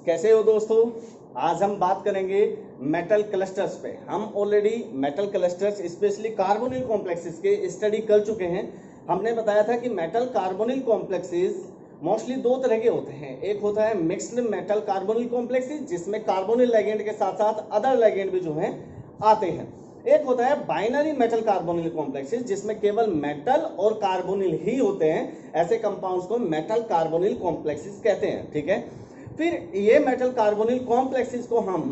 कैसे हो दोस्तों। आज हम बात करेंगे मेटल क्लस्टर्स पे। हम already metal clusters specially carbonyl complexes के स्टडी कर चुके हैं। हमने बताया था कि मेटल कार्बोनिल कॉम्प्लेक्सेस मोस्टली दो तरह के होते हैं। एक होता है मिक्स्ड मेटल कार्बोनिल कॉम्प्लेक्सेस जिसमें कार्बोनिल लिगेंड के साथ साथ अदर लिगेंड भी जो हैं आते हैं। एक होता है बाइनरी मेटल कार्बोनिल कॉम्प्लेक्सेस जिसमें केवल मेटल और कार्बोनिल ही होते हैं। ऐसे कंपाउंड्स को मेटल कार्बोनिल कॉम्प्लेक्सेस कहते हैं। ठीक है, फिर ये मेटल कार्बोनिल कॉम्प्लेक्सेस को हम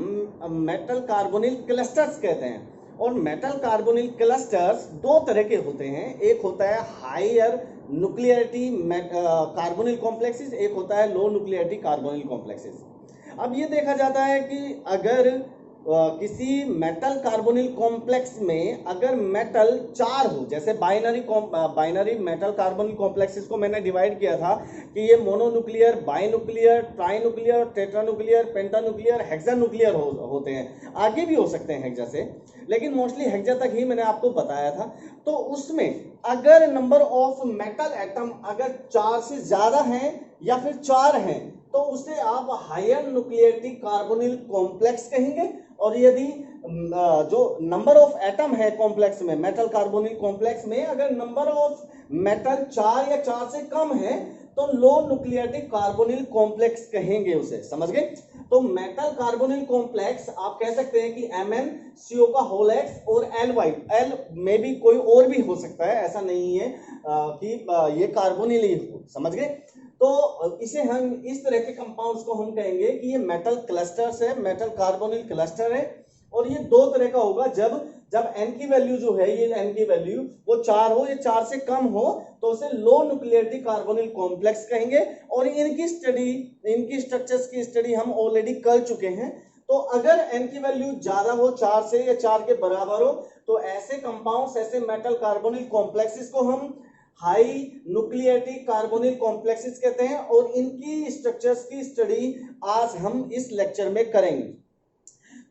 मेटल कार्बोनिल क्लस्टर्स कहते हैं। और मेटल कार्बोनिल क्लस्टर्स दो तरह के होते हैं। एक होता है हायर न्यूक्लियरिटी कार्बोनिल कॉम्प्लेक्सेस, एक होता है लो न्यूक्लियरिटी कार्बोनिल कॉम्प्लेक्सेस। अब ये देखा जाता है कि अगर किसी मेटल कार्बोनिल कॉम्प्लेक्स में अगर मेटल चार हो, जैसे बाइनरी मेटल कार्बोनिल कॉम्प्लेक्सेस को मैंने डिवाइड किया था कि ये मोनोन्यूक्लियर, बाइन्यूक्लियर, ट्राइन्यूक्लियर, टेट्रान्यूक्लियर, पेंटान्यूक्लियर, हेक्सान्यूक्लियर होते हैं। आगे भी हो सकते हैं हेक्सा से, लेकिन मोस्टली हेक्सा तक ही मैंने आपको बताया था। तो उसमें अगर नंबर ऑफ मेटल एटम अगर चार से ज्यादा हैं या फिर चार हैं तो उसे आप हायर न्यूक्लियरिटी कार्बोनिल कॉम्प्लेक्स कहेंगे। और यदि जो नंबर ऑफ एटम है कॉम्प्लेक्स में, मेटल कार्बोनिल कॉम्प्लेक्स में अगर नंबर ऑफ मेटल चार या चार से कम है तो लो न्यूक्लियरिटी कार्बोनिल कॉम्प्लेक्स कहेंगे उसे। समझ गए? तो मेटल कार्बोनिल कॉम्प्लेक्स आप कह सकते हैं कि MnCO का होल X और Ly, L में भी कोई और भी हो सकता है, ऐसा नहीं है कि ये कार्बोनिल ही हो। समझ गए? तो इसे हम इस तरह के कंपाउंड्स को हम कहेंगे कि ये मेटल क्लस्टर्स है, मेटल कार्बोनिल क्लस्टर है। और ये दो तरह का होगा, जब n की वैल्यू जो है, ये n की वैल्यू वो चार हो, ये चार से कम हो तो उसे लो न्यूक्लियरिटी कार्बोनिल कॉम्प्लेक्स कहेंगे। और इनकी स्टडी, इनकी स्ट्रक्चर्स की स्टडी हम ऑलरेडी कर चुके हैं। तो अगर n की वैल्यू ज्यादा हो, चार से या चार के बराबर हो, तो ऐसे कंपाउंड्स, ऐसे मेटल कार्बोनिल कॉम्प्लेक्सेस को हम हाई न्यूक्लियरिटी कार्बोनिल कॉम्प्लेक्सेस कहते हैं। और इनकी स्ट्रक्चर्स की स्टडी आज हम इस लेक्चर में करेंगे।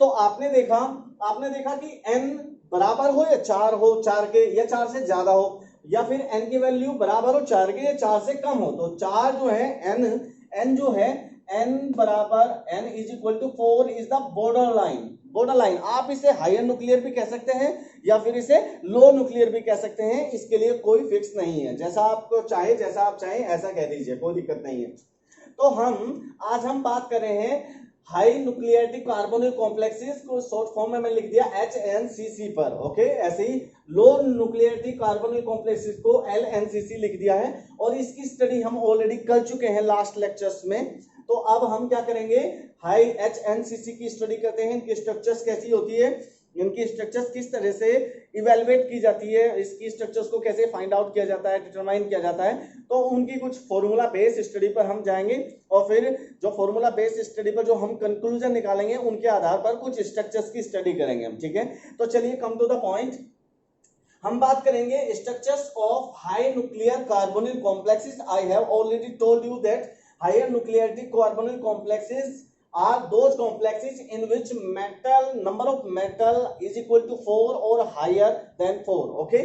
तो आपने देखा कि n बराबर हो या चार हो, चार के या चार से ज्यादा हो, या फिर n की वैल्यू बराबर हो चार के या चार से कम हो। तो चार जो है n जो है n बराबर n is equal to 4 is the border line. आप इसे हायर न्यूक्लियर भी कह सकते हैं या फिर इसे लो न्यूक्लियर भी कह सकते हैं। इसके लिए कोई फिक्स नहीं है, जैसा आपको चाहे, जैसा आप चाहें ऐसा कह दीजिए, कोई दिक्कत नहीं है। तो आज हम बात कर रहे हैं हाई न्यूक्लियरिटी कार्बोनिल कॉम्प्लेक्सेस को शॉर्ट फॉर्म में मैं लिख दिया HNCC पर। ओके, ऐसे ही लो न्यूक्लियरिटी कार्बोनिल कॉम्प्लेक्सेस को LNCC लिख दिया है। और इसकी स्टडी हम ऑलरेडी कर चुके हैं लास्ट लेक्चर्स में। तो अब हम क्या करेंगे, हाई HNCC की स्टडी करते हैं। इनकी स्ट्रक्चर्स कैसी होती है, इनकी स्ट्रक्चर्स किस तरह से इवेलुएट की जाती है, इसकी स्ट्रक्चर्स को कैसे फाइंड आउट किया जाता है, डिटरमाइन किया जाता है। तो उनकी कुछ फॉर्मूला बेस्ड स्टडी पर हम जाएंगे और फिर जो फॉर्मूला बेस्ड स्टडी पर जो हम कंक्लूजन निकालेंगे उनके आधार पर कुछ स्ट्रक्चर्स की स्टडी करेंगे हम। ठीक है, तो चलिए कम टू द पॉइंट। हम बात करेंगे structures of high nuclear carbonyl complexes. I have already told you that higher nuclearity carbonyl complexes are those complexes in which number of metal is equal to 4 or higher than 4. okay,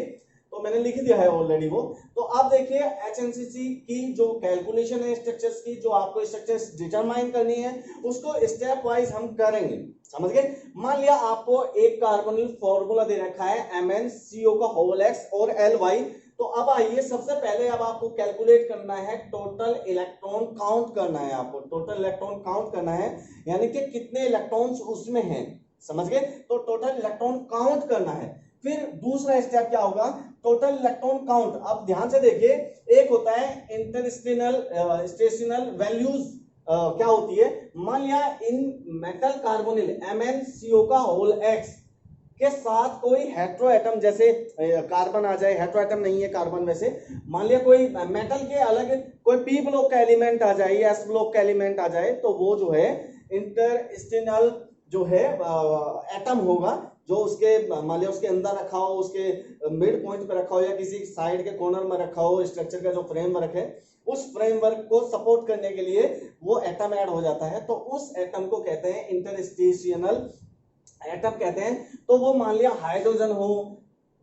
तो मैंने लिख दिया है already वो। तो अब देखिए HNCC की जो कैलकुलेशन है स्ट्रक्चर्स की, जो आपको स्ट्रक्चर्स डिटरमाइन करनी है उसको स्टेप वाइज हम करेंगे। समझ गए? मान लिया आपको एक कार्बोनिल फॉर्मूला दे रखा है MnCO का होल X और Ly। तो अब आइए, सबसे पहले अब आपको कैलकुलेट करना है, टोटल इलेक्ट्रॉन काउंट करना है। आपको टोटल इलेक्ट्रॉन काउंट करना है, यानी कि कितने इलेक्ट्रॉन्स उसमें हैं। समझ गए? तो टोटल इलेक्ट्रॉन काउंट करना है। फिर दूसरा स्टेप क्या होगा, टोटल इलेक्ट्रॉन काउंट। अब ध्यान से देखिए, एक होता है इंटरस्टेशनल वैल्यूज। क्या होती है, मान लिया इन मेटल कार्बोनिल MnCO का होल X के साथ कोई हेट्रो एटम, जैसे कार्बन आ जाए, हेट्रो एटम नहीं है कार्बन वैसे, मान लिया कोई मेटल के अलग कोई P ब्लॉक का एलिमेंट आ जाए या S ब्लॉक का एलिमेंट आ जाए, तो वो जो है इंटरस्टेशनल जो है एटम होगा, जो उसके मान लिया उसके अंदर रखा हो, उसके मिड पॉइंट पे रखा हो या किसी साइड के कॉर्नर में रखा हो। स्ट्रक्चर का जो फ्रेमवर्क है, उस फ्रेमवर्क को सपोर्ट करने के लिए वो एटम ऐड हो जाता है। तो उस एटम को कहते हैं इंटरस्टेशनल एटम कहते हैं। तो वो मान लिया हाइड्रोजन हो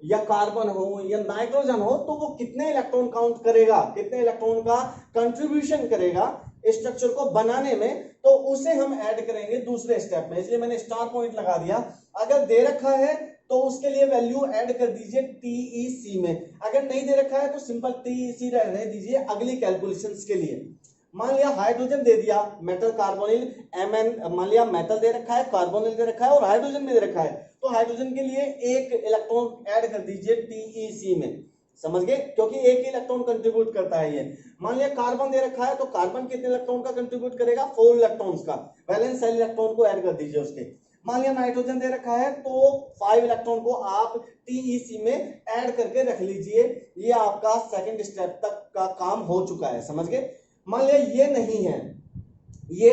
या कार्बन हो या नाइट्रोजन हो, तो वो कितने इलेक्ट्रॉन काउंट करेगा, कितने इलेक्ट्रॉन का कंट्रीब्यूशन करेगा स्ट्रक्चर को बनाने में, तो उसे हम ऐड करेंगे दूसरे स्टेप में, इसलिए मैंने स्टार पॉइंट लगा दिया। अगर दे रखा है तो उसके लिए वैल्यू ऐड कर दीजिए TEC में, अगर नहीं दे रखा है तो सिंपल TEC रहने दीजिए अगली कैलकुलेशंस के लिए। मान लिया हाइड्रोजन दे दिया, मेटल कार्बोनिल Mn, मान लिया मेटल दे रखा है, कार्बोनिल दे रखा है और हाइड्रोजन भी दे रखा है, तो हाइड्रोजन के लिए एक इलेक्ट्रॉन ऐड कर दीजिए TEC में, समझ गए, क्योंकि एक ही इलेक्ट्रॉन कंट्रीब्यूट करता है ये। मान लिया कार्बन दे रखा है, तो कार्बन कितने इलेक्ट्रॉन का कंट्रीब्यूट करेगा, 4 इलेक्ट्रॉन्स का, वैलेंस सेल इलेक्ट्रॉन को ऐड कर दीजिए उसके। मान लिया नाइट्रोजन दे रखा है, तो 5 इलेक्ट्रॉन को आप TEC में ऐड करके रख लीजिए। ये आपका सेकंड स्टेप तक का काम हो चुका है, समझ गए। मान लिया ये नहीं है, ये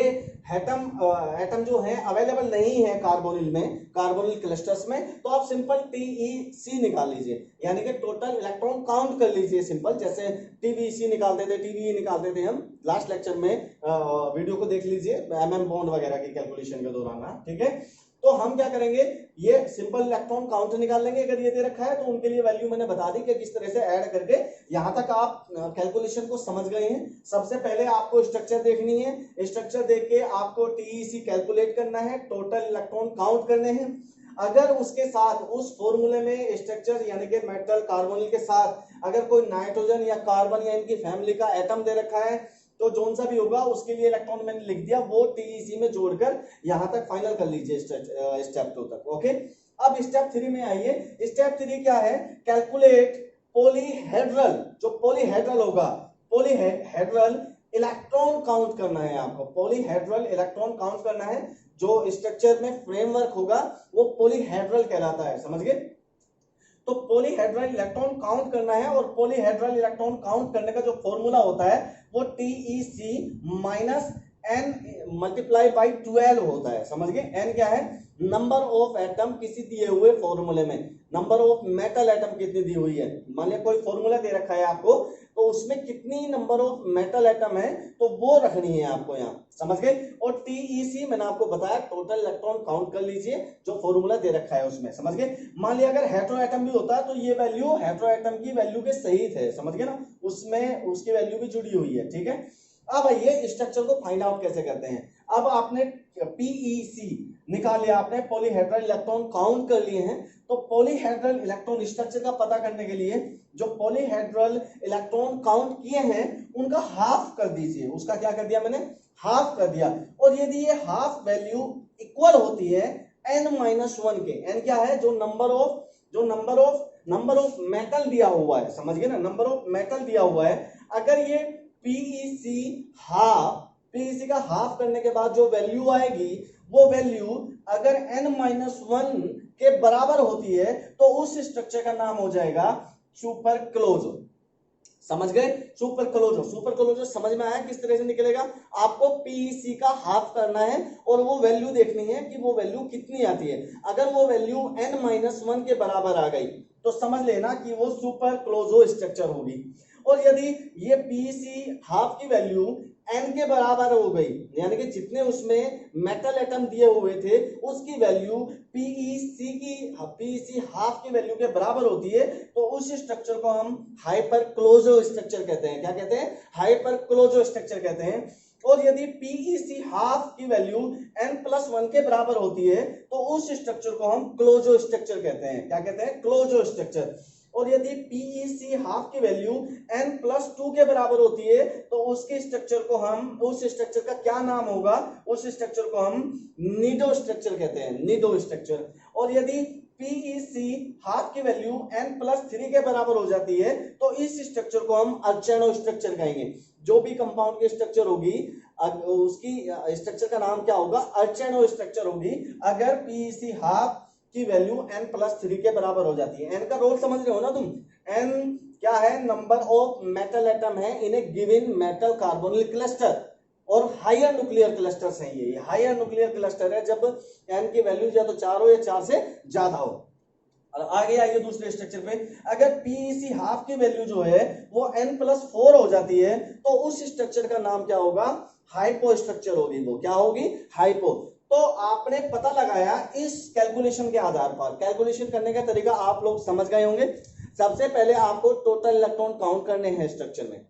एटम जो है अवेलेबल नहीं है कार्बोनिल में, कार्बोनिल क्लस्टर्स में, तो आप सिंपल TEC निकाल लीजिए, यानी कि टोटल इलेक्ट्रॉन काउंट कर लीजिए सिंपल, जैसे TBC निकालते थे, TBE निकालते थे हम लास्ट लेक्चर में, वीडियो को देख लीजिए MM बॉन्ड वगैरह की कैलकुलेशन के दौरान, ठीक है। तो हम क्या करेंगे, ये सिंपल इलेक्ट्रॉन काउंट निकाल लेंगे, अगर ये दे रखा है तो उनके लिए वैल्यू मैंने बता दी कि किस तरह से ऐड करके। यहां तक आप कैलकुलेशन को समझ गए हैं। सबसे पहले आपको स्ट्रक्चर देखनी है, स्ट्रक्चर देख के आपको TEC कैलकुलेट करना है, टोटल इलेक्ट्रॉन काउंट करने हैं। अगर उसके साथ उस फॉर्मूले में स्ट्रक्चर यानी कि मेटल कार्बोनिल के साथ अगर कोई नाइट्रोजन या कार्बन या इनकी फैमिली का एटम दे रखा है, तो जोन सा भी होगा उसके लिए इलेक्ट्रॉन मैंने लिख दिया, वो TEC में जोड़कर यहां तक फाइनल कर लीजिए स्टेप 2 तक। ओके, अब स्टेप 3 में आइए। स्टेप 3 क्या है, कैलकुलेट पॉलीहेड्रल, जो पॉलीहेड्रल होगा, पॉलीहेड्रल इलेक्ट्रॉन काउंट करना है आपको, पॉलीहेड्रल इलेक्ट्रॉन काउंट करना है। जो स्ट्रक्चर में फ्रेमवर्क होगा वो पॉलीहेड्रल कहलाता है, समझ गए। तो पॉलीहेड्रल इलेक्ट्रॉन काउंट करना है, और पॉलीहेड्रल इलेक्ट्रॉन काउंट करने का जो फॉर्मूला होता है वो TEC minus N multiply by 12 होता है, समझ गए। N क्या है, नंबर ऑफ एटम किसी दिए हुए फॉर्मूले में, नंबर ऑफ मेटल एटम कितनी दी हुई है। मान लिया कोई फॉर्मूला दे रखा है आपको, तो उसमें कितनी नंबर ऑफ मेटल एटम है तो वो रखनी है आपको यहाँ, समझ गए। और TEC मैंने आपको बताया टोटल इलेक्ट्रॉन काउंट कर लीजिए जो फॉर्मूला दे रखा है उसमें, समझ गए। मान लिया अगर हेटेरो एटम भी होता है तो ये वैल्यू हेटेरो एटम की वैल्यू के सहित है, समझ गए ना, उसमें उसकी वैल्यू भी जुड़ी हुई है, ठीक है। अब आइए स्ट्रक्चर को फाइंड आउट कैसे करते हैं। अब आपने PEC निकाल लिया, आपने पॉलीहेड्रल इलेक्ट्रॉन काउंट कर लिए हैं, तो पॉलीहेड्रल इलेक्ट्रॉन स्ट्रक्चर का पता करने के लिए जो पॉलीहेड्रल इलेक्ट्रॉन काउंट किए हैं उनका हाफ कर दीजिए। उसका क्या कर दिया मैंने, हाफ कर दिया। और यदि ये हाफ वैल्यू इक्वल होती है N-1 के, N क्या है, जो नंबर ऑफ मेटल दिया हुआ है, समझ गए ना, नंबर ऑफ मेटल दिया हुआ है। अगर ये PEC का हाफ करने के बाद जो वैल्यू आएगी, वो वैल्यू अगर N-1 के बराबर होती है तो उस स्ट्रक्चर का नाम हो जाएगा सुपर क्लोजो, समझ गए। सुपर क्लोजो समझ में आया किस तरह से निकलेगा। आपको PEC का हाफ करना है और वो वैल्यू देखनी है कि वो वैल्यू कितनी आती है। अगर वो वैल्यू N-1 के बराबर आ गई तो समझ लेना कि वो सुपर क्लोजो स्ट्रक्चर होगी। और यदि ये PEC हाफ की वैल्यू N के बराबर हो गई, यानी कि जितने उसमें मेटल एटम दिए हुए थे उसकी वैल्यू PEC हाफ की वैल्यू के बराबर होती है, तो उस स्ट्रक्चर को हम हाइपर क्लोजो स्ट्रक्चर कहते हैं। क्या कहते हैं, हाइपर क्लोजो स्ट्रक्चर कहते हैं। और यदि PEC हाफ की वैल्यू N+1 के बराबर होती है तो उस स्ट्रक्चर को हम क्लोजो स्ट्रक्चर कहते हैं। क्या कहते हैं, क्लोजो स्ट्रक्चर। और यदि PEC हाफ की वैल्यू N+2 के बराबर होती है तो उसके स्ट्रक्चर को हम, उस स्ट्रक्चर का क्या नाम होगा, उस स्ट्रक्चर को हम निडो स्ट्रक्चर कहते हैं, निडो स्ट्रक्चर। और यदि PEC हाफ की वैल्यू N+3 के बराबर हो जाती है तो इस स्ट्रक्चर को हम अर्चेनो स्ट्रक्चर कहेंगे। जो भी कंपाउंड की स्ट्रक्चर होगी उसकी स्ट्रक्चर का नाम क्या होगा, अर्चेनो स्ट्रक्चर होगी, अगर PEC हाफ की वैल्यू N+3 के बराबर हो जाती है। N का रोल समझ रहे हो ना तुम, N क्या है, नंबर ऑफ मेटल एटम है इन ए गिवन मेटल कार्बोनिल क्लस्टर, और हायर न्यूक्लियर क्लस्टर्स हैं ये हायर न्यूक्लियर क्लस्टर है जब N की वैल्यू या तो 4 हो या 4 से ज्यादा हो। और आगे आइए दूसरे स्ट्रक्चर पे, अगर PEC हाफ की वैल्यू जो है वो N+4 हो जाती है तो उस स्ट्रक्चर का नाम क्या होगा, हाइपो स्ट्रक्चर होगी। वो क्या होगी, हाइपो। तो आपने पता लगाया इस कैलकुलेशन के आधार पर। कैलकुलेशन करने का तरीका आप लोग समझ गए होंगे। सबसे पहले आपको टोटल इलेक्ट्रॉन काउंट करने हैं स्ट्रक्चर में।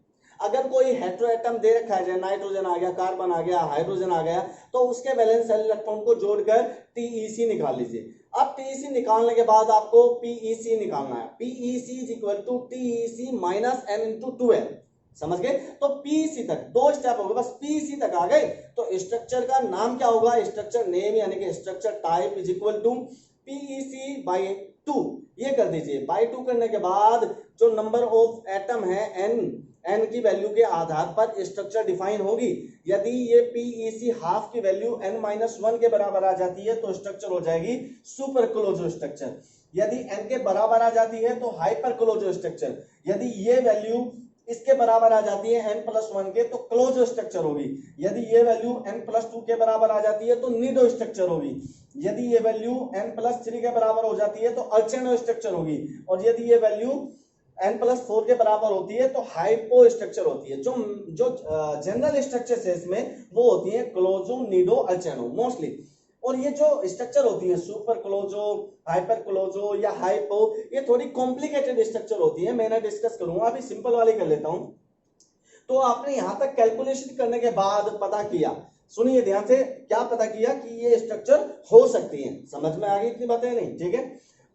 अगर कोई हेटेरो एटम दे रखा है, जैसे नाइट्रोजन आ गया, कार्बन आ गया, हाइड्रोजन आ गया, तो उसके वैलेंस इलेक्ट्रॉन को जोड़कर TeC निकाल लीजिए। अब TeC निकालने के बाद आपको PeC निकालना है। PeC is equal to TeC minus n into 2n। समझ गए? तो PeC तक 2 स्टेप हो गए, बस PeC तक आ गए तो स्ट्रक्चर का नाम क्या होगा, स्ट्रक्चर नेम यानी कि structure type is equal to PeC by 2। ये कर दीजिए। बाई 2 करने के बाद जो नंबर ऑफ एटम है n की वैल्यू के आधार पर स्ट्रक्चर डिफाइन होगी। यदि ये PeC हाफ की वैल्यू n-1 के बराबर आ जाती है तो स्ट्रक्चर हो जाएगी सुपर क्लोजो स्ट्रक्चर। यदि n के बराबर आ जाती है तो हाइपर क्लोजो स्ट्रक्चर। यदि ये वैल्यू इसके बराबर आ जाती है n+1 के तो क्लोजो स्ट्रक्चर होगी। यदि ये वैल्यू n+2 के बराबर आ जाती है तो निडो स्ट्रक्चर होगी। यदि ये वैल्यू n+3 के बराबर हो जाती है तो अल्चेनो स्ट्रक्चर होगी। और यदि ये वैल्यू n+4 के बराबर होती है तो हाइपो स्ट्रक्चर होती है। जो जनरल स्ट्रक्चर है इसमें वो होती है क्लोजो, निडो, अल्चेनो मोस्टली। और ये जो स्ट्रक्चर होती है सुपर क्लोजो, हाइपर क्लोजो या हाइपो, ये थोड़ी कॉम्प्लिकेटेड स्ट्रक्चर होती है। मैं डिस्कस करूंगा, अभी सिंपल वाली कर लेता हूं। तो आपने यहां तक कैलकुलेशन करने के बाद पता किया, सुनिए ध्यान से, क्या पता किया कि ये स्ट्रक्चर हो सकती है। समझ में आ गई इतनी बातें? नहीं, ठीक है।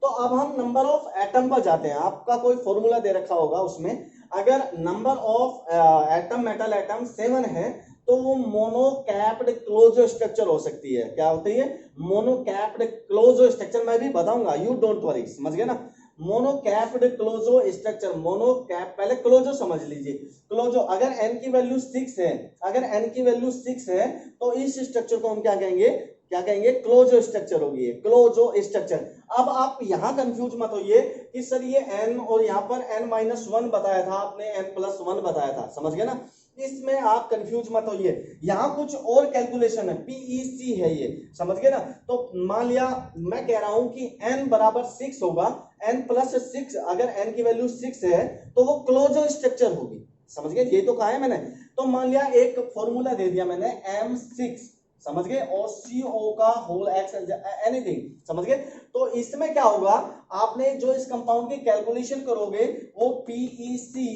तो अब हम नंबर ऑफ एटम पर जाते हैं। आपका कोई फॉर्मूला दे रखा होगा, उसमें अगर number of atom, metal atom 7 है तो वो मोनोकैप्ड क्लोजो स्ट्रक्चर हो सकती है। क्या होती है? मोनोकैप्ड क्लोजो स्ट्रक्चर। मैं भी बताऊंगा, यू डोंट वरी। समझ गए ना? मोनोकैप्ड क्लोजो स्ट्रक्चर। मोनोकैप, पहले क्लोजो समझ लीजिए। क्लोजो अगर n की वैल्यू 6 है, अगर n की वैल्यू 6 है तो इस स्ट्रक्चर को हम क्या कहेंगे? क्या कहेंगे? क्लोजो स्ट्रक्चर होगी, क्लोजो स्ट्रक्चर। अब आप यहां कंफ्यूज मत होइए कि सर ये n और यहां पर n-1 बताया था आपने, n+1 बताया था। समझ गए ना? इसमें आप कंफ्यूज मत होइए, यहां कुछ और कैलकुलेशन है। PeC है ये, समझ गए ना? तो मान लिया मैं कह रहा हूं कि n बराबर 6 होगा, n+6, अगर n की वैल्यू 6 है तो वो क्लोजो स्ट्रक्चर होगी। समझ गए? ये तो कहा है मैंने। तो मान लिया एक फॉर्मूला दे दिया मैंने M6, समझ गए, और CO का होल x एनीथिंग। समझ गए? तो इसमें क्या होगा, आपने जो इस कंपाउंड की कैलकुलेशन करोगे वो PeC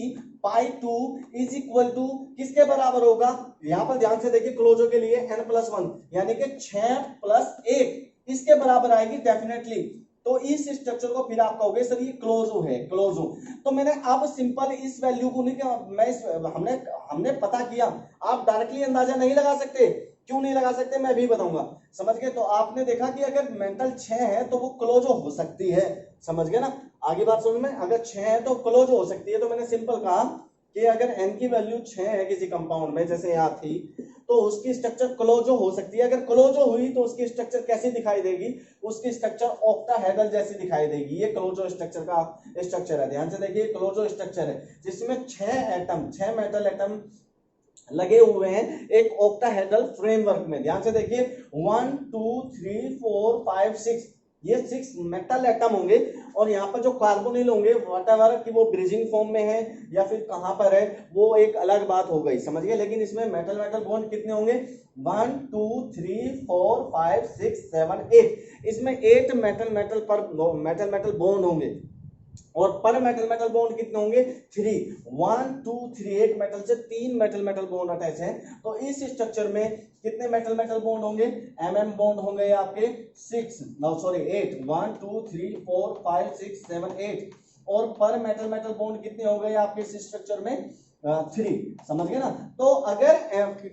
by 2 is equal to किसके बराबर होगा? यहां पर ध्यान से देखिए, क्लोजो के लिए n+1 यानी कि 6 + 1 इसके बराबर आएगी डेफिनेटली। तो इस स्ट्रक्चर को फिर आप कहोगे सर ये क्लोजो है, क्लोजो। तो मैंने अब सिंपल इस वैल्यू को नहीं किया, मैं हमने पता किया। आप डायरेक्टली अंदाजा नहीं लगा सकते। क्यों नहीं लगा सकते मैं भी बताऊंगा। समझ गए? तो आपने देखा कि अगर मेंटल 6 है तो वो क्लोजो हो सकती है। समझ गए ना? आगे बात समझ में, अगर 6 है तो क्लोजो हो सकती है। तो मैंने सिंपल कहा कि अगर n की वैल्यू 6 है किसी कंपाउंड में, जैसे यहाँ थी, तो उसकी स्ट्रक्चर क्लोजो हो सकती है। अगर क्लोजो हुई तो उसकी स्ट्रक्चर कैसी दिखाई देगी? उसकी स्ट्रक्चर ऑक्टाहेड्रल जैसी दिखाई देगी। ये क्लोजो स्ट्रक्चर का स्ट्रक्चर है। ध्यान से देखिए, क्लोजो स्ट्रक्चर है जिसमें 6 मेटल एटम लगे हुए हैं एक ऑक्टाहेड्रल फ्रेमवर्क में। ध्यान से देखिए, 1 2 3 4 5 6, ये 6 मेटल एटम होंगे। और यहाँ पर जो कार्बोनिल होंगे व्हाटएवर कि वो ब्रिजिंग फॉर्म में है या फिर कहां पर है, वो एक अलग बात हो गई। समझ गए? लेकिन इसमें मेटल मेटल बॉन्ड कितने होंगे? 1 2 3 4 5 6 7 8। इसमें 8 मेटल मेटल बॉन्ड होंगे। और पर मेटल बॉन्ड कितने होंगे? 3। 1 2 3, एक मेटल से 3 मेटल बॉन्ड अटैच है। तो इस स्ट्रक्चर में कितने मेटल बॉन्ड होंगे? बॉन्ड होंगे आपके 8। 1 2 3 4 5 6 7 8। और पर मेटल बॉन्ड कितने हो गए आपके इस स्ट्रक्चर में? 3। समझ गए ना? तो अगर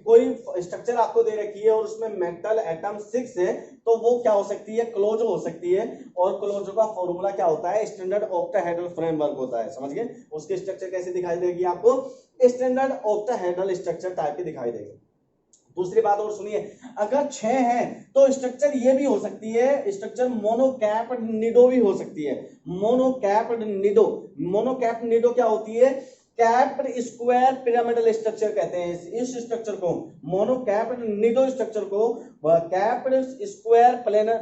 कोई स्ट्रक्चर आपको दे रखी है और उसमें मेटल एटम 6 है तो वो क्या हो सकती है? क्लोजो हो सकती है। और क्लोजो का फॉर्मूला क्या होता है? स्टैंडर्ड ऑक्टाहेड्रल फ्रेमवर्क होता है। समझ गए? उसकी स्ट्रक्चर कैसे दिखाई देगी आपको? स्टैंडर्ड ऑक्टाहेड्रल स्ट्रक्चर टाइप की दिखाई देगी। दूसरी बात और सुनिए, अगर 6 है तो स्ट्रक्चर ये भी हो सकती है, स्ट्रक्चर मोनोकैप्ड निडो भी हो सकती है। मोनोकैप्ड निडो क्या होती है? कैप्ड स्क्वायर पिरामिडल स्ट्रक्चर कहते हैं इस स्ट्रक्चर को। मोनोकैप्ड निडो स्ट्रक्चर को कैप्ड स्क्वायर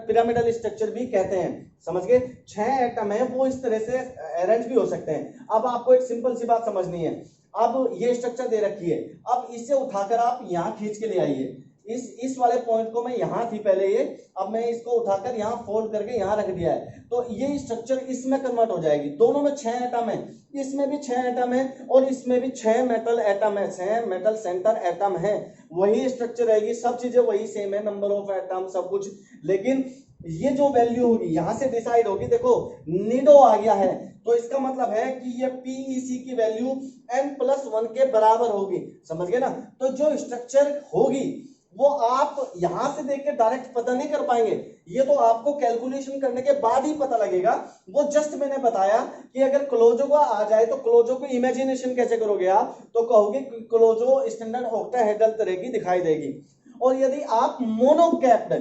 पिरामिडल स्ट्रक्चर भी कहते हैं। समझ गए? 6 एटम है वो इस तरह से अरेंज भी हो सकते हैं। अब आपको एक सिंपल सी बात समझनी है। अब ये स्ट्रक्चर दे रखी है, अब इसे उठाकर आप यहां खींच के ले आइए। इस वाले पॉइंट को मैं यहाँ थी पहले ये, अब मैं इसको उठाकर यहाँ फोल्ड करके यहाँ रख दिया है, तो ये स्ट्रक्चर इसमें कन्वर्ट हो जाएगी। दोनों में 6 एटम है, इसमें भी 6 एटम है और इसमें भी 6 मेटल एटम है, 6 मेटल सेंटर एटम है। वही स्ट्रक्चर रहेगी, सब चीजें वही सेम है, नंबर ऑफ एटम सब कुछ, लेकिन ये जो वैल्यू होगी यहां से डिसाइड होगी। देखो निडो आ गया है, तो इसका मतलब है कि ये पीईसी की वैल्यू n+1 के बराबर होगी, समझ गए ना। तो जो स्ट्रक्चर होगी वो आप यहां से देख के डायरेक्ट पता नहीं कर पाएंगे, ये तो आपको कैलकुलेशन करने के बाद ही पता लगेगा। वो जस्ट मैंने बताया कि अगर क्लोजो का आ जाए तो क्लोजो को इमेजिनेशन कैसे करोगे आप, तो कहोगे क्लोजो स्टैंडर्ड ऑक्टाहेड्रल तरह की दिखाई देगी। और यदि आप मोनोकैप्ड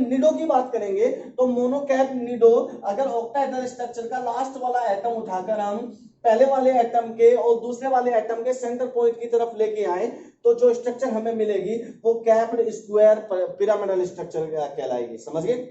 निडो की बात करेंगे तो मोनोकैप्ड निडो अगर ऑक्टाहेड्रल स्ट्रक्चर का लास्ट वाला एटम उठाकर हम पहले वाले एटम के और दूसरे वाले एटम के सेंटर पॉइंट की तरफ लेके आए तो जो स्ट्रक्चर हमें मिलेगी वो कैप्ड स्क्वायर पिरामिडल स्ट्रक्चर कहलाएगी। समझ गए,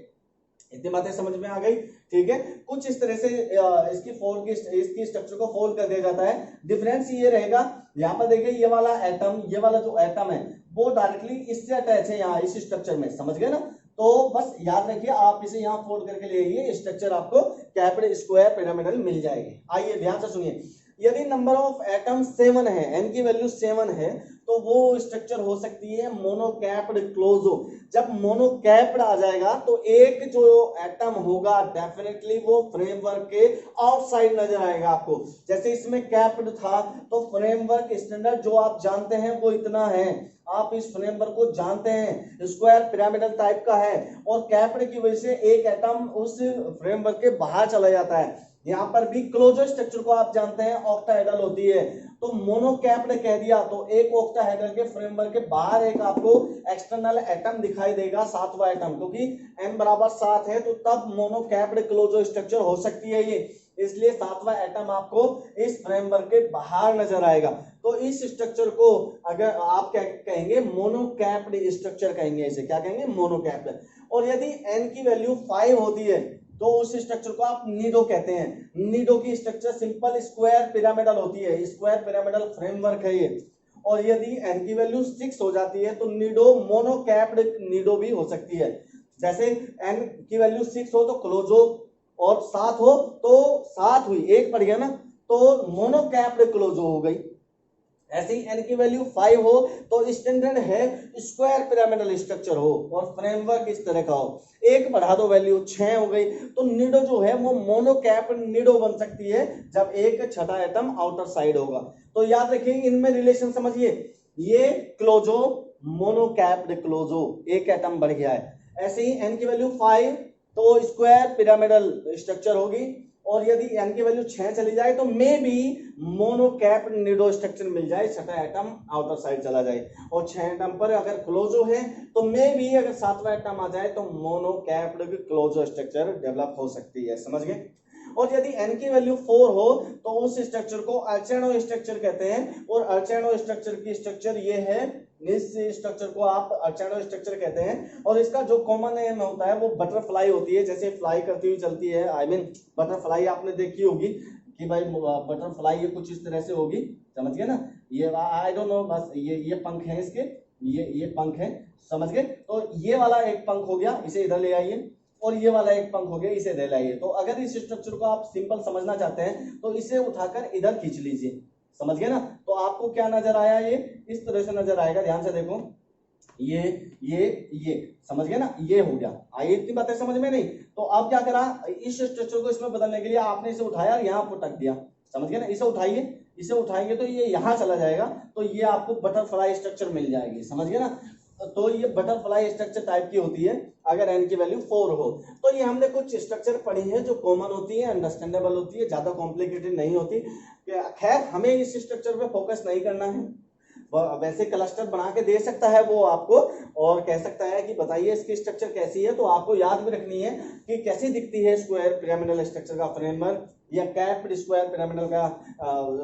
इतनी बातें समझ में आ गई, ठीक है। कुछ इस तरह से इसकी स्ट्रक्चर को फोल्ड कर दिया जाता है। डिफरेंस ये रहेगा, यहाँ पर देखिए ये वाला जो एटम है वो डायरेक्टली इससे अटैच है यहाँ इस स्ट्रक्चर में, समझ गए ना। तो बस याद रखिए, आप इसे यहाँ फोल्ड करके ले आइए, स्ट्रक्चर आपको कैप्ड स्क्वायर पिरामिडल मिल जाएगी। आइए ध्यान से सुनिए, यदि नंबर ऑफ एटम 7 है, n की वैल्यू 7 है, तो वो स्ट्रक्चर हो सकती है मोनोकैप्ड क्लोजो। जब मोनोकैप्ड आ जाएगा तो एक जो एटम होगा डेफिनेटली वो फ्रेमवर्क के आउटसाइड नजर आएगा आपको। जैसे इसमें कैप्ड था तो फ्रेमवर्क स्टैंडर्ड जो आप जानते हैं वो इतना है, आप इस फ्रेमवर्क को जानते हैं, स्क्वायर पिरामिडल टाइप का है, और कैप्ड की वजह से एक एटम उस फ्रेमवर्क के बाहर चला जाता है। यहाँ पर भी क्लोजर स्ट्रक्चर को आप जानते हैं ऑक्टाहेड्रल होती है, तो मोनोकैप्ड कह दिया तो एक ऑक्टाहेड्रल के फ्रेमवर्क के बाहर एक आपको एक्सटर्नल एटम दिखाई देगा, 7वां एटम, क्योंकि n बराबर 7 है तो तब मोनोकैप्ड क्लोजर स्ट्रक्चर हो सकती है ये, इसलिए 7वां एटम आपको इस फ्रेमवर्क के बाहर नजर आएगा। तो इस स्ट्रक्चर को अगर आप क्या कहेंगे, मोनोकैप्ड स्ट्रक्चर कहेंगे, इसे क्या कहेंगे, मोनोकैप्ड। और यदि n की वैल्यू 5 होती है तो उस स्ट्रक्चर को आप निडो कहते हैं। निडो की स्ट्रक्चर सिंपल स्क्वायर पिरामिडल होती है, स्क्वायर पिरामिडल फ्रेमवर्क है ये। और यदि n की वैल्यू 6 हो जाती है तो निडो मोनोकैप्ड निडो भी हो सकती है। जैसे n की वैल्यू 6 हो तो क्लोजो, और 7 हो तो 7 हुई, एक पड़ गया ना, तो मोनोकैप्ड क्लोजो हो गई। ऐसे ही n की वैल्यू 5 हो तो स्टैंडर्ड है स्क्वायर पिरामिडल स्ट्रक्चर हो और फ्रेमवर्क इस तरह का हो। एक बढ़ा दो वैल्यू 6 हो गई, तो निडो जो है वो मोनोकैप्ड निडो बन सकती है जब एक छठा एटम आउटर साइड होगा। तो याद रखिए, इनमें रिलेशन समझिए, ये क्लोजो मोनोकैप्ड क्लोजो, एक एटम बढ़ गया है। ऐसे ही n की वैल्यू 5 तो स्क्वायर पिरामिडल स्ट्रक्चर होगी, और यदि n की वैल्यू 6 चली जाए तो मे बी मोनोकैप्ड निडो स्ट्रक्चर मिल जाए, छठा एटम आउटर साइड चला जाए। और 6 एटम पर अगर क्लोजो है तो मे बी अगर 7वां एटम आ जाए तो मोनोकैप्ड क्लोजो स्ट्रक्चर डेवलप हो सकती है, समझ गए। और यदि n की वैल्यू 4 हो तो उस स्ट्रक्चर को अर्चेनो स्ट्रक्चर कहते हैं, और अर्चेनो स्ट्रक्चर की स्ट्रक्चर ये है, इस स्ट्रक्चर को आप अर्चेनो स्ट्रक्चर कहते हैं। और इसका जो कॉमन नेम होता है वो बटरफ्लाई होती है, जैसे फ्लाई करती हुई चलती है, आई मीन बटरफ्लाई आपने देखी होगी कि भाई बटरफ्लाई ये कुछ इस तरह से होगी, समझ गए ना। ये आई डोंट नो, बस ये पंख है इसके, ये पंख है, समझ गए। तो ये वाला एक पंख हो गया, इसे इधर ले आइए, और ये वाला एक पंख हो गया, इसे इधर लाइए। तो अगर इस स्ट्रक्चर को आप सिंपल समझना चाहते हैं तो इसे उठाकर इधर खींच लीजिए, समझ गए ना। तो आपको क्या नजर आया, ये इस तरह से नजर आएगा, ध्यान से देखो, ये समझ गए ना, ये हो गया। आइए, इतनी बातें समझ में नहीं, तो अब क्या करा, इस स्ट्रक्चर को इसमें बदलने के लिए आपने इसे उठाया और यहाँ पर रख दिया, समझ गए ना। इसे उठाइए, इसे उठाएंगे तो ये यहाँ चला जाएगा, तो ये आपको बटरफ्लाई स्ट्रक्चर मिल जाएगी, समझ गए ना। तो ये बटरफ्लाई स्ट्रक्चर टाइप की होती है अगर n की वैल्यू 4 हो। तो ये हमने कुछ स्ट्रक्चर पढ़ी है जो कॉमन होती है, अंडरस्टैंडेबल होती है, ज्यादा कॉम्प्लिकेटेड नहीं होती। खैर, हमें इस स्ट्रक्चर पे फोकस नहीं करना है, वैसे क्लस्टर बना के दे सकता है वो आपको, और कह सकता है कि बताइए इसकी स्ट्रक्चर कैसी है। तो आपको याद भी रखनी है कि कैसी दिखती है स्क्वायर पिरामिडल स्ट्रक्चर का फ्रेमवर्क, या कैप्ड स्क्वायर पिरामिडल का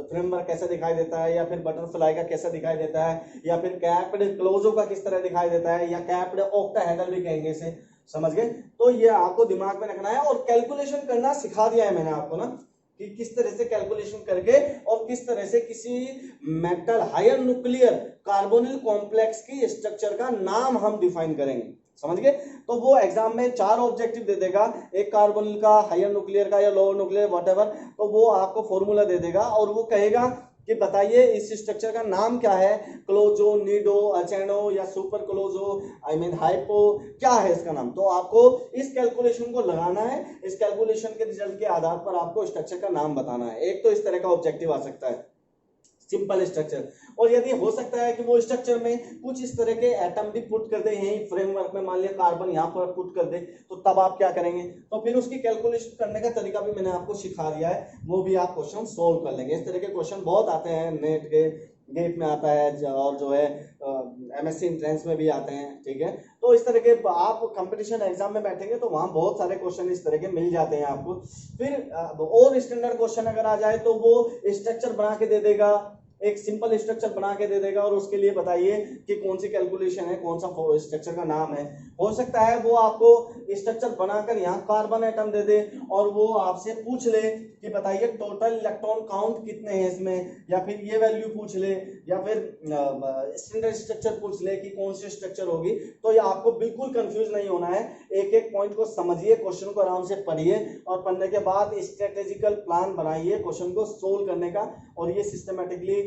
फ्रेमवर्क कैसा दिखाई देता है, या फिर बटरफ्लाई का कैसा दिखाई देता है, या फिर कैप्ड क्लोजो का किस तरह दिखाई देता है, या कैप्ड ऑक्टाहेड्रल भी कहेंगे इसे, समझ गए। तो ये आपको दिमाग में रखना है, और कैलकुलेशन करना सिखा दिया है मैंने आपको ना, कि किस तरह से कैलकुलेशन करके और किस तरह से किसी metal higher nuclear carbonyl complex की स्ट्रक्चर का नाम हम डिफाइन करेंगे। समझ गए? तो वो एग्जाम में 4 ऑब्जेक्टिव दे देगा, एक कार्बोनिल का, हायर न्यूक्लियर का या लोअर न्यूक्लियर व्हाटएवर, तो वो आपको फॉर्मूला दे देगा और वो कहेगा कि बताइए इस स्ट्रक्चर का नाम क्या है, क्लोजो, नीडो, अचेनो या सुपर क्लोजो, आई मीन हाइपो, क्या है इसका नाम। तो आपको इस कैलकुलेशन को लगाना है, इस कैलकुलेशन के रिजल्ट के आधार पर आपको स्ट्रक्चर का नाम बताना है। एक तो इस तरह का ऑब्जेक्टिव आ सकता है, सिंपल स्ट्रक्चर। और यदि हो सकता है कि वो स्ट्रक्चर में कुछ इस तरह के एटम भी पुट कर दे, यही फ्रेमवर्क में मान लिया कार्बन यहाँ पर पुट कर दे, तो तब आप क्या करेंगे, तो फिर उसकी कैलकुलेशन करने का तरीका भी मैंने आपको सिखा दिया है, वो भी आप क्वेश्चन सोल्व कर लेंगे। इस तरह के क्वेश्चन बहुत आते हैं, नेट के गेट में आता है और जो है MSc एंट्रेंस में भी आते हैं। ठीक है, तो इस तरह के आप कंपटीशन एग्जाम में बैठेंगे तो वहां बहुत सारे क्वेश्चन इस तरह के मिल जाते हैं आपको। फिर और स्टैंडर्ड क्वेश्चन अगर आ जाए तो वो स्ट्रक्चर बना के दे देगा, एक सिंपल स्ट्रक्चर बना के दे देगा और उसके लिए बताइए कि कौन सी कैलकुलेशन है, कौन सा स्ट्रक्चर का नाम है। हो सकता है वो आपको स्ट्रक्चर बनाकर यहाँ कार्बन एटम दे दे और वो आपसे पूछ ले कि बताइए टोटल इलेक्ट्रॉन काउंट कितने हैं इसमें, या फिर ये वैल्यू पूछ ले, या फिर स्टैंडर्ड स्ट्रक्चर पूछ ले कि कौन सी स्ट्रक्चर होगी। तो ये आपको बिल्कुल कंफ्यूज नहीं होना है, एक एक पॉइंट को समझिए, क्वेश्चन को आराम से पढ़िए और पढ़ने के बाद स्ट्रेटेजिकल प्लान बनाइए क्वेश्चन को सोल्व करने का, और ये सिस्टमेटिकली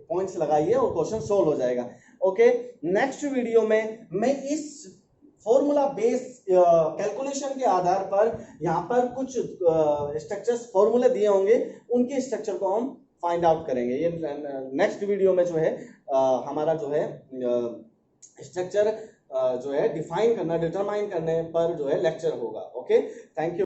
पॉइंट्स लगाइए और क्वेश्चन सोल्व हो जाएगा। ओके, नेक्स्ट वीडियो में मैं इस फॉर्मूला बेस कैलकुलेशन के आधार पर यहाँ पर कुछ स्ट्रक्चर्स फॉर्मूले दिए होंगे, उनके स्ट्रक्चर को हम फाइंड आउट करेंगे। ये नेक्स्ट वीडियो में जो है हमारा जो है स्ट्रक्चर जो है डिफाइन करना, डिटरमाइन करने पर जो है लेक्चर होगा। Okay, thank you.